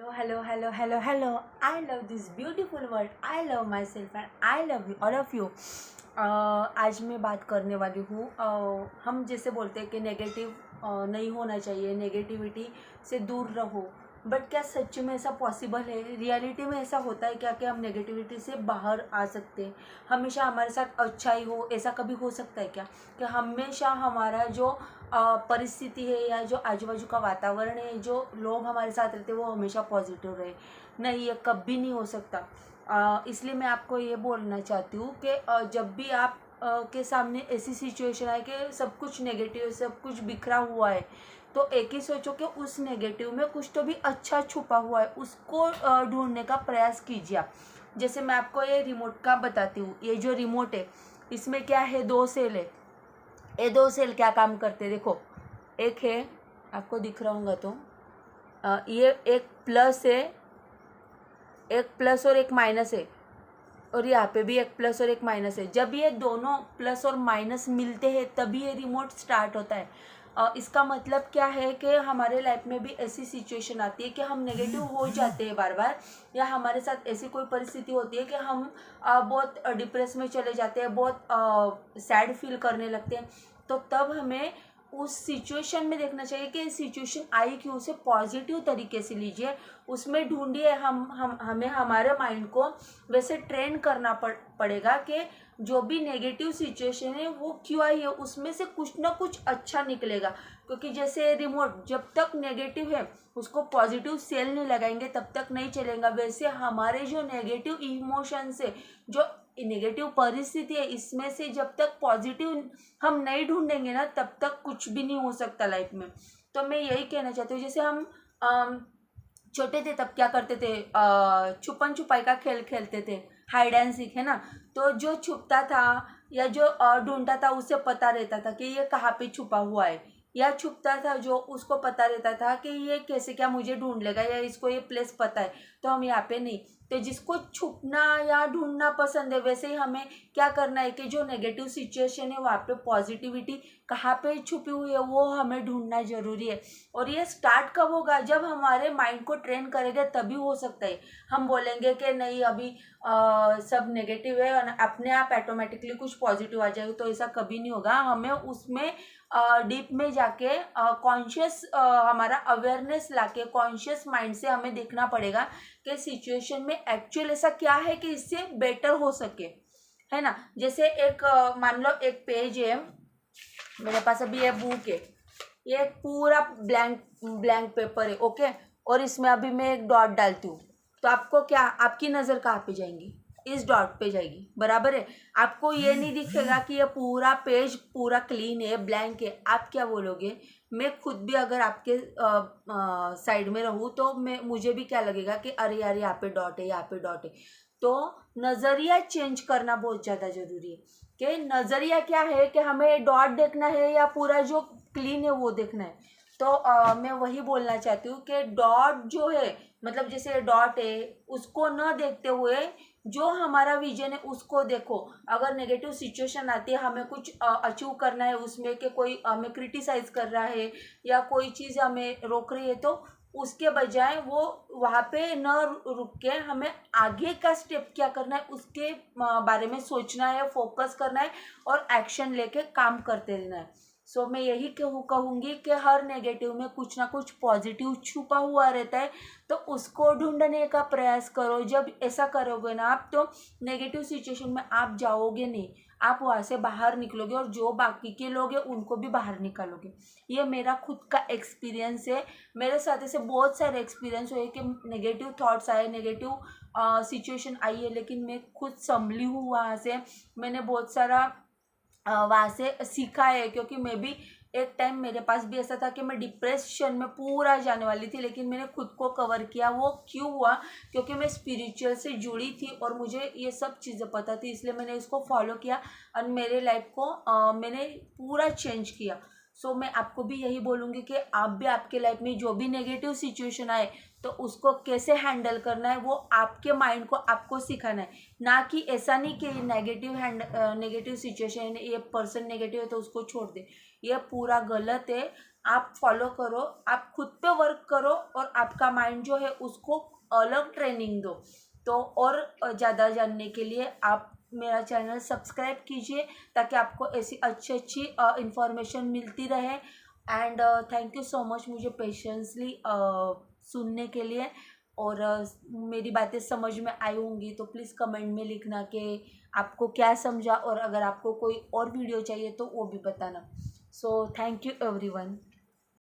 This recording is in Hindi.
Hello. I love this beautiful world. I love myself and I love you, all of you. आज मैं बात करने वाली हूँ हम जैसे बोलते हैं कि नेगेटिव नहीं होना चाहिए, नेगेटिविटी से दूर रहो, बट क्या सच में ऐसा पॉसिबल है? रियलिटी में ऐसा होता है क्या कि हम नेगेटिविटी से बाहर आ सकते हैं? हमेशा हमारे साथ अच्छा ही हो, ऐसा कभी हो सकता है क्या कि हमेशा हमारा जो परिस्थिति है या जो आजू बाजू का वातावरण है, जो लोग हमारे साथ रहते हैं, वो हमेशा पॉजिटिव रहे? नहीं, ये कभी नहीं हो सकता। इसलिए मैं आपको ये बोलना चाहती हूँ कि जब भी आप के सामने ऐसी सिचुएशन आए कि सब कुछ नेगेटिव, सब कुछ बिखरा हुआ है, तो एक ही सोचो कि उस नेगेटिव में कुछ तो भी अच्छा छुपा हुआ है, उसको ढूंढने का प्रयास कीजिए आप। जैसे मैं आपको ये रिमोट का बताती हूँ। ये जो रिमोट है, इसमें क्या है, 2 सेल है। ये 2 सेल क्या काम करते हैं? देखो, एक है, आपको दिख रहा होगा तो ये एक प्लस है, एक प्लस और एक माइनस है, और यहाँ पे भी एक प्लस और एक माइनस है। जब ये दोनों प्लस और माइनस मिलते हैं तभी ये रिमोट स्टार्ट होता है। इसका मतलब क्या है कि हमारे लाइफ में भी ऐसी सिचुएशन आती है कि हम नेगेटिव हो जाते हैं बार बार, या हमारे साथ ऐसी कोई परिस्थिति होती है कि हम बहुत डिप्रेस में चले जाते हैं, बहुत सैड फील करने लगते हैं। तो तब हमें उस सिचुएशन में देखना चाहिए कि सिचुएशन आई क्यों, उसे पॉजिटिव तरीके से लीजिए, उसमें ढूंढिए। हमें हमारे माइंड को वैसे ट्रेन करना पड़ेगा कि जो भी नेगेटिव सिचुएशन है वो क्यों आई है, उसमें से कुछ ना कुछ अच्छा निकलेगा। क्योंकि जैसे रिमोट जब तक नेगेटिव है उसको पॉजिटिव सेल नहीं लगाएंगे तब तक नहीं चलेगा, वैसे हमारे जो नेगेटिव इमोशंस है, जो नेगेटिव परिस्थिति है, इसमें से जब तक पॉजिटिव हम नहीं ढूंढेंगे ना, तब तक कुछ भी नहीं हो सकता लाइफ में। तो मैं यही कहना चाहती हूँ, जैसे हम छोटे थे तब क्या करते थे, छुपन छुपाई का खेल खेलते थे, हाइड एंड सीक, है ना। तो जो छुपता था या जो ढूंढता था उसे पता रहता था कि ये कहाँ पे छुपा हुआ है, या छुपता था जो, उसको पता रहता था कि ये कैसे क्या मुझे ढूंढ लेगा, या इसको ये प्लेस पता है तो हम यहाँ पे नहीं। तो जिसको छुपना या ढूंढना पसंद है, वैसे ही हमें क्या करना है कि जो नेगेटिव सिचुएशन है वहाँ पे पॉजिटिविटी कहाँ पे छुपी हुई है वो हमें ढूंढना जरूरी है। और ये स्टार्ट कब होगा? जब हमारे माइंड को ट्रेन करेंगे तभी हो सकता है। हम बोलेंगे कि नहीं अभी सब नेगेटिव है और अपने आप ऑटोमेटिकली कुछ पॉजिटिव आ जाएगा, तो ऐसा कभी नहीं होगा। हमें उसमें डीप में जाके कॉन्शियस हमारा अवेयरनेस लाके कॉन्शियस माइंड से हमें देखना पड़ेगा कि सिचुएशन में एक्चुअल ऐसा क्या है कि इससे बेटर हो सके, है ना। जैसे एक मान लो एक पेज है मेरे पास, अभी ये बुक है, ये एक पूरा ब्लैंक पेपर है, ओके। और इसमें अभी मैं एक डॉट डालती हूँ, तो आपको क्या, आपकी नज़र कहाँ पे जाएंगी? इस डॉट पे जाएगी, बराबर है। आपको ये नहीं दिखेगा कि ये पूरा पेज पूरा क्लीन है, ब्लैंक है। आप क्या बोलोगे? मैं खुद भी अगर आपके साइड में रहूँ तो मुझे भी क्या लगेगा कि अरे यार यहाँ पे डॉट है, यहाँ पे डॉट है। तो नज़रिया चेंज करना बहुत ज़्यादा ज़रूरी है कि नज़रिया क्या है, कि हमें डॉट देखना है या पूरा जो क्लीन है वो देखना है। तो मैं वही बोलना चाहती हूँ कि डॉट जो है, मतलब जैसे डॉट है, उसको न देखते हुए जो हमारा विजन है उसको देखो। अगर नेगेटिव सिचुएशन आती है, हमें कुछ अचीव करना है उसमें, कि कोई हमें क्रिटिसाइज कर रहा है या कोई चीज़ हमें रोक रही है, तो उसके बजाय वो वहाँ पे न रुक के हमें आगे का स्टेप क्या करना है उसके बारे में सोचना है, फोकस करना है और एक्शन लेके काम करते रहना है। सो मैं यही कहूँगी कि हर नेगेटिव में कुछ ना कुछ पॉजिटिव छुपा हुआ रहता है, तो उसको ढूंढने का प्रयास करो। जब ऐसा करोगे ना आप, तो नेगेटिव सिचुएशन में आप जाओगे नहीं, आप वहाँ से बाहर निकलोगे और जो बाकी के लोग हैं उनको भी बाहर निकालोगे। ये मेरा खुद का एक्सपीरियंस है। मेरे साथ ऐसे बहुत सारे एक्सपीरियंस हुए कि नेगेटिव थॉट्स आए, नेगेटिव सिचुएशन आई है, लेकिन मैं खुद संभली हूँ वहाँ से। मैंने बहुत सारा वहाँ से सीखा है, क्योंकि मैं भी एक टाइम मेरे पास भी ऐसा था कि मैं डिप्रेशन में पूरा जाने वाली थी, लेकिन मैंने खुद को कवर किया। वो क्यों हुआ? क्योंकि मैं स्पिरिचुअल से जुड़ी थी और मुझे ये सब चीज़ें पता थी, इसलिए मैंने इसको फॉलो किया और मेरे लाइफ को मैंने पूरा चेंज किया। सो मैं आपको भी यही बोलूँगी कि आप भी आपके लाइफ में जो भी नेगेटिव सिचुएशन आए, तो उसको कैसे हैंडल करना है वो आपके माइंड को आपको सिखाना है। ना कि ऐसा नहीं कि नेगेटिव सिचुएशन, ये पर्सन नेगेटिव है तो उसको छोड़ दे। ये पूरा गलत है। आप फॉलो करो, आप खुद पे वर्क करो और आपका माइंड जो है उसको अलग ट्रेनिंग दो। तो और ज़्यादा जानने के लिए आप मेरा चैनल सब्सक्राइब कीजिए, ताकि आपको ऐसी अच्छी अच्छी इंफॉर्मेशन मिलती रहे। And thank you so much मुझे पेशेंसली सुनने के लिए। और मेरी बातें समझ में आई होंगी तो प्लीज़ कमेंट में लिखना कि आपको क्या समझा, और अगर आपको कोई और वीडियो चाहिए तो वो भी बताना। So thank you everyone.